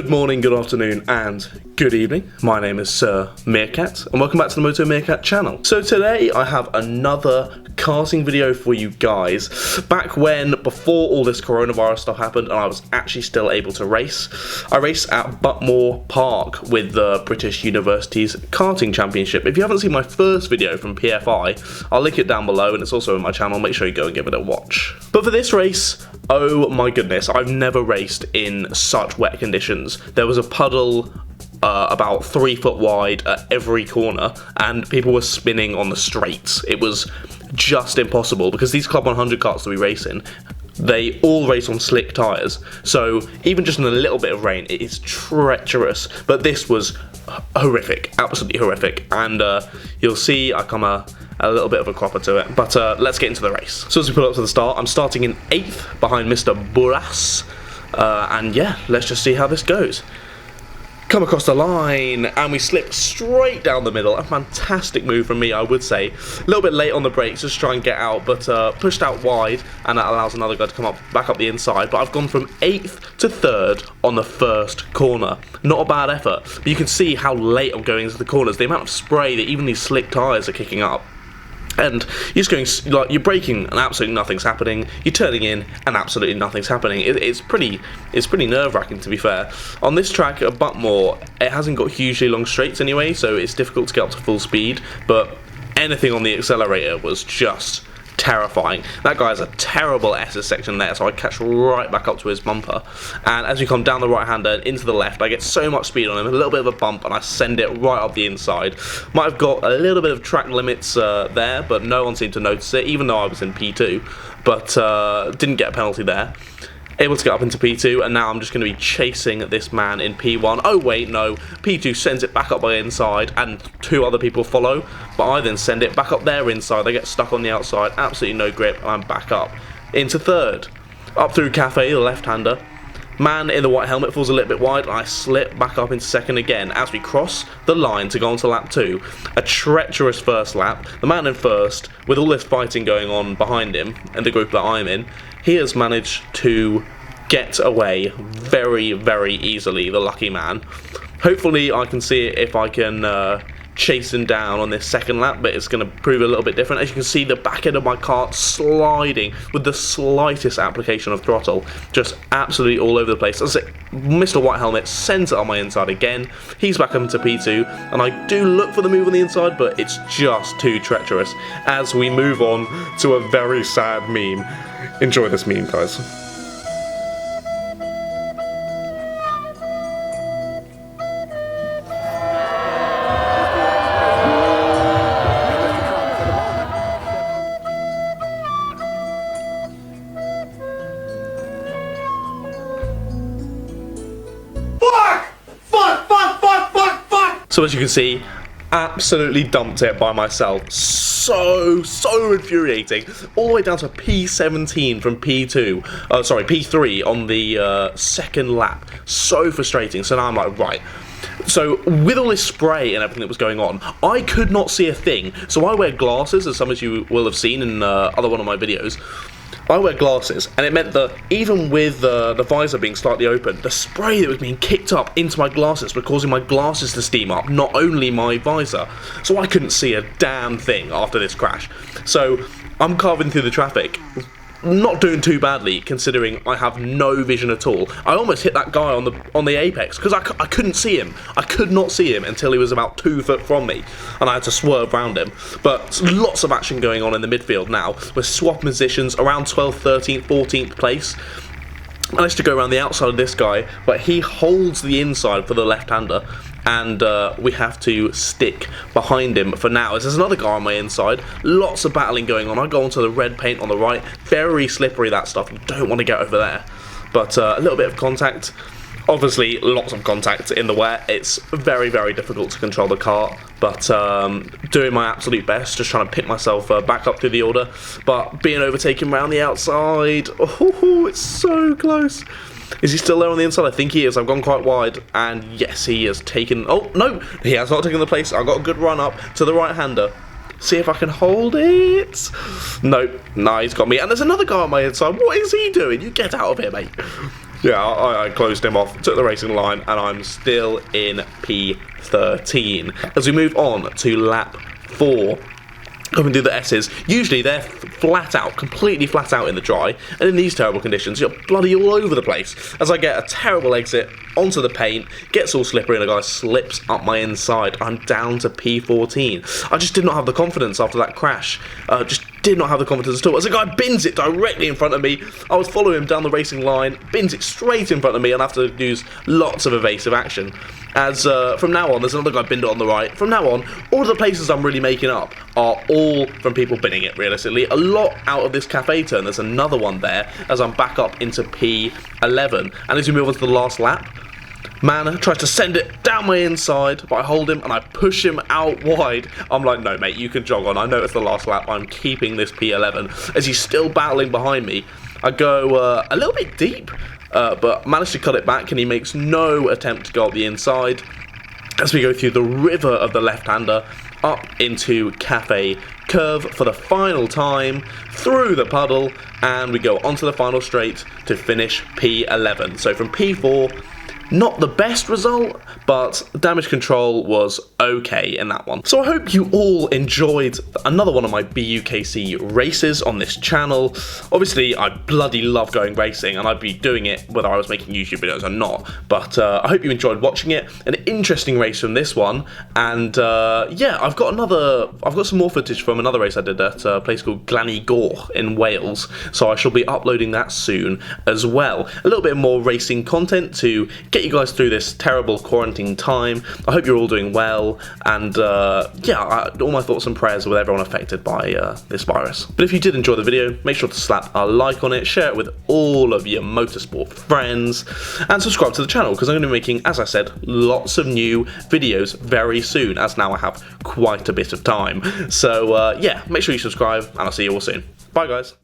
Good morning, good afternoon, and good evening. My name is Sir Meerkat, and welcome back to the Moto Meerkat channel. So today I have another karting video for you guys. Back when, before all this coronavirus stuff happened, and I was actually still able to race, I raced at Butmore Park with the British University's Karting Championship. If you haven't seen my first video from PFI, I'll link it down below, and it's also on my channel. Make sure you go and give it a watch. But for this race, oh my goodness, I've never raced in such wet conditions. There was a puddle about 3 foot wide at every corner, and people were spinning on the straights. It was just impossible because these Club 100 karts that we race in, they all race on slick tyres, so even just in a little bit of rain, it is treacherous. But this was horrific, absolutely horrific, and you'll see I come a little bit of a cropper to it. But let's get into the race. So as we pull up to the start, I'm starting in 8th behind Mr. Burras, and yeah, let's just see how this goes. Come across the line, and we slip straight down the middle. A fantastic move from me, I would say. A little bit late on the brakes, just try and get out, but pushed out wide, and that allows another guy to come back up the inside. But I've gone from 8th to 3rd on the first corner. Not a bad effort, but you can see how late I'm going into the corners. The amount of spray that even these slick tyres are kicking up. And you're just going, like, you're braking and absolutely nothing's happening. You're turning in and absolutely nothing's happening. It's pretty nerve-wracking, to be fair. On this track at Butmore, it hasn't got hugely long straights anyway, so it's difficult to get up to full speed. But anything on the accelerator was just terrifying. That guy has a terrible SS section there, so I catch right back up to his bumper. And as we come down the right-hander and into the left, I get so much speed on him, a little bit of a bump, and I send it right up the inside. Might have got a little bit of track limits there, but no one seemed to notice it, even though I was in P2. But didn't get a penalty there. Able to get up into P2, and now I'm just going to be chasing this man in P1. Oh wait, no, P2 sends it back up by inside, and 2 other people follow, but I then send it back up their inside. They get stuck on the outside, absolutely no grip, and I'm back up into 3rd. Up through Cafe, the left-hander. Man in the white helmet falls a little bit wide, and I slip back up into 2nd again as we cross the line to go on to lap 2. A treacherous first lap. The man in 1st, with all this fighting going on behind him, and the group that I'm in, he has managed to get away very, very easily, the lucky man. Hopefully I can see if I can chase him down on this 2nd lap, but it's going to prove a little bit different. As you can see, the back end of my kart sliding with the slightest application of throttle, just absolutely all over the place. As Mr. White Helmet sends it on my inside again. He's back up into P2, and I do look for the move on the inside, but it's just too treacherous. As we move on to a very sad meme. Enjoy this meme, guys. So as you can see, absolutely dumped it by myself. So infuriating. All the way down to P17 from P2. Sorry, P3 on the 2nd lap. So frustrating. So now I'm like, right. So with all this spray and everything that was going on, I could not see a thing. So I wear glasses, as some of you will have seen in other one of my videos. I wear glasses, and it meant that even with the visor being slightly open, the spray that was being kicked up into my glasses was causing my glasses to steam up, not only my visor. So I couldn't see a damn thing after this crash. So I'm carving through the traffic, not doing too badly considering I have no vision at all. I almost hit that guy on the apex because I couldn't see him. I could not see him until he was about 2 foot from me, and I had to swerve around him. But lots of action going on in the midfield now. We're swapping positions around 12th, 13th, 14th place. Managed to go around the outside of this guy, but he holds the inside for the left-hander, and we have to stick behind him for now. As there's another guy on my inside, lots of battling going on. I go onto the red paint on the right, very slippery, that stuff. You don't want to get over there, but a little bit of contact. Obviously, lots of contact in the wet. It's very, very difficult to control the kart, but doing my absolute best, just trying to pick myself back up through the order, but being overtaken around the outside. Oh, it's so close. Is he still there on the inside? I think he is. I've gone quite wide, and yes, he has taken... Oh, no, he has not taken the place. I got a good run up to the right-hander. See if I can hold it. No, he's got me. And there's another guy on my inside. What is he doing? You get out of here, mate. Yeah, I closed him off, took the racing line, and I'm still in P13. As we move on to lap 4, coming through the S's, usually they're flat out, completely flat out in the dry, and in these terrible conditions, you're bloody all over the place. As I get a terrible exit onto the paint, gets all slippery, and a guy slips up my inside. I'm down to P14. I just did not have the confidence after that crash. Just did not have the confidence at all. As a guy bins it directly in front of me, I was following him down the racing line, bins it straight in front of me, and I have to use lots of evasive action. As from now on, there's another guy binned it on the right. From now on, all of the places I'm really making up are all from people binning it, realistically. A lot out of this cafe turn. There's another one there as I'm back up into P11. And as we move on to the last lap, man tries to send it down my inside, but I hold him and I push him out wide. I'm like, no, mate, you can jog on. I know it's the last lap. I'm keeping this P11. As he's still battling behind me, I go a little bit deep, but managed to cut it back, and he makes no attempt to go up the inside. As we go through the river of the left-hander, up into Cafe Curve for the final time, through the puddle, and we go onto the final straight to finish P11. So from P4, not the best result, but damage control was okay in that one. So I hope you all enjoyed another one of my BUKC races on this channel. Obviously, I bloody love going racing, and I'd be doing it whether I was making YouTube videos or not. But I hope you enjoyed watching it. An interesting race from this one, and yeah, I've got some more footage from another race I did at a place called Glannygore in Wales. So I shall be uploading that soon as well. A little bit more racing content to get you guys through this terrible quarantine time. I hope you're all doing well, and yeah, all my thoughts and prayers with everyone affected by this virus. But if you did enjoy the video, make sure to slap a like on it, share it with all of your motorsport friends, and subscribe to the channel, because I'm going to be making, as I said, lots of new videos very soon, as now I have quite a bit of time. So yeah, make sure you subscribe, and I'll see you all soon. Bye guys.